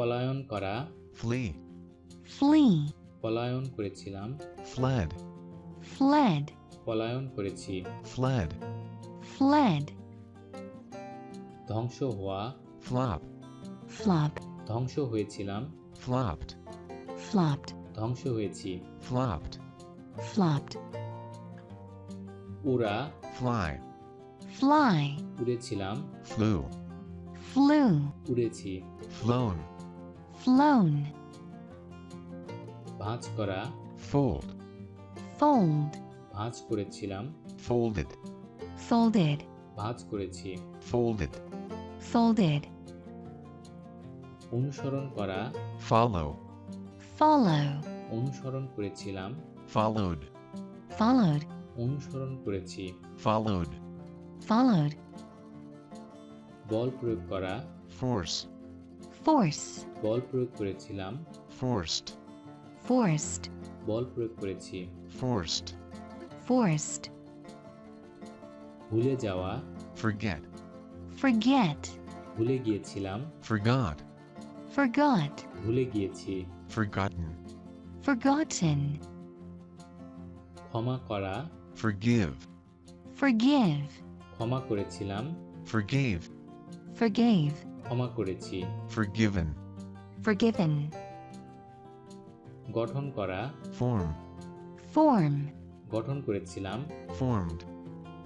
পলায়ন করা, flee, flee, পলায়ন করেছিলাম, fled, fled, পলায়ন করেছি। fled, fled, ধ্বংস হওয়া, flop, flop, ধ্বংস হয়েছিলাম, flopped, flopped, ধ্বংস হয়েছি। flopped, flopped, উড়া, fly, fly, উড়েছিলাম, flew, flew, উড়েছি। flown, flown, ভাঁজ করা, fold, fold, ভাঁজ করেছিলাম, folded, folded, ভাঁজ করেছি। folded, folded, অনুসরণ করা, follow, follow, অনুসরণ করেছিলাম, followed, followed, অনুসরণ করেছি। followed, followed, বল প্রয়োগ করা, force, force, বল প্রয়োগ করেছিলাম, forced, forced, বল প্রয়োগ করেছি। forced, forced, ভুলে যাওয়া, forget, forget, ভুলে গিয়েছিলাম, forgot, forgot, ভুলে গিয়েছি। forgotten, forgotten, ক্ষমা করা, forgive, forgive, ক্ষমা করেছিলাম, forgave, forgave, ক্ষমা করেছি। forgiven, forgiven, গঠন করা, form, form, গঠন করেছিলাম, formed,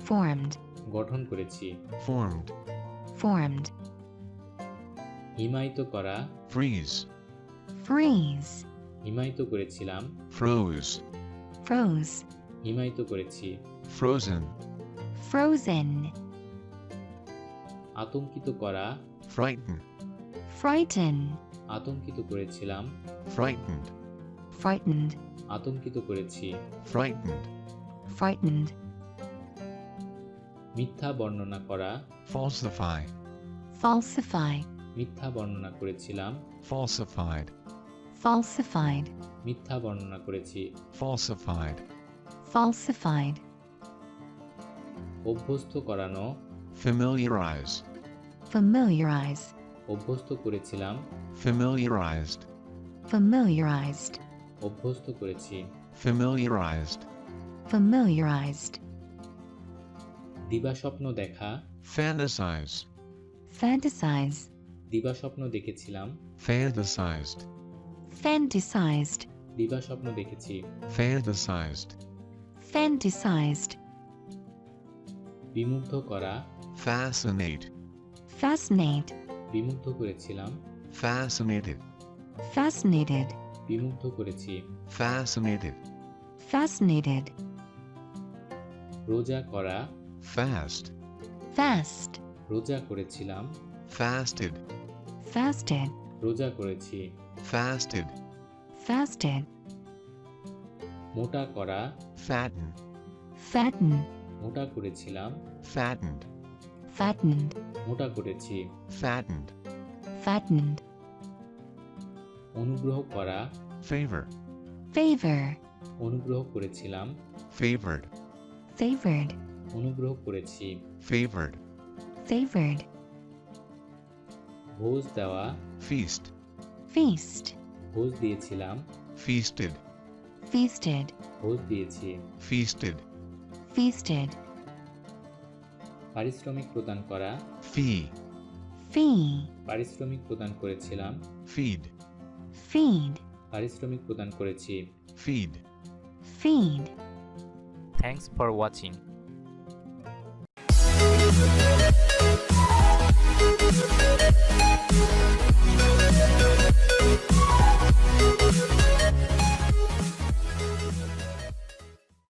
formed, গঠন করেছি। formed, formed, হিমায়িত করা, freeze, freeze, হিমায়িত করেছিলাম, froze, froze, হিমায়িত করেছি। frozen, frozen, আতঙ্কিত করা, frighten, frighten, আতঙ্কিত করেছিলাম, frightened, frightened, আতঙ্কিত করেছি। frightened, frightened, মিথ্যা বর্ণনা করা, falsify, falsify, মিথ্যা বর্ণনা করেছিলাম, falsified, falsified, মিথ্যা বর্ণনা করেছি। falsified, falsified, অভ্যস্ত করানো, familiarize, familiarize, অভ্যস্ত করেছিলাম, familiarized, familiarized, অভ্যস্ত করেছি। familiarized, familiarized, দিবাস্বপ্ন দেখা, fantasize, fantasize, দিবাস্বপ্ন দেখেছিলাম, fantasized, fantasized, দিবাস্বপ্ন দেখেছি। fantasized, fantasized, বিমুগ্ধ করা, fascinate, fascinate, বিমুগ্ধ করেছিলাম, fascinated, fascinated, বিমুগ্ধ করেছি। fascinated, fascinated, রোজা করা, fast, fast, রোজা করেছিলাম, fasted, fasted, রোজা করেছি। fasted, fasted, মোটা করা, fatten, fatten, মোটা করেছিলাম, fattened, fattened, মোটা করেছি। fattened, fattened, অনুগ্রহ করা, favor, favor, অনুগ্রহ করেছিলাম, favored, favored, অনুগ্রহ করেছি। favored, favored, ভোজ দেওয়া, feast, feast, ভোজ দিয়েছিলাম, feasted, feasted, ভোজ দিয়েছি। feasted, feasted, পারিশ্রমিক প্রদান করা, fee, fee, পারিশ্রমিক প্রদান করেছিলাম, feed, feed, পারিশ্রমিক প্রদান করেছি। feed. feed. Thanks for watching.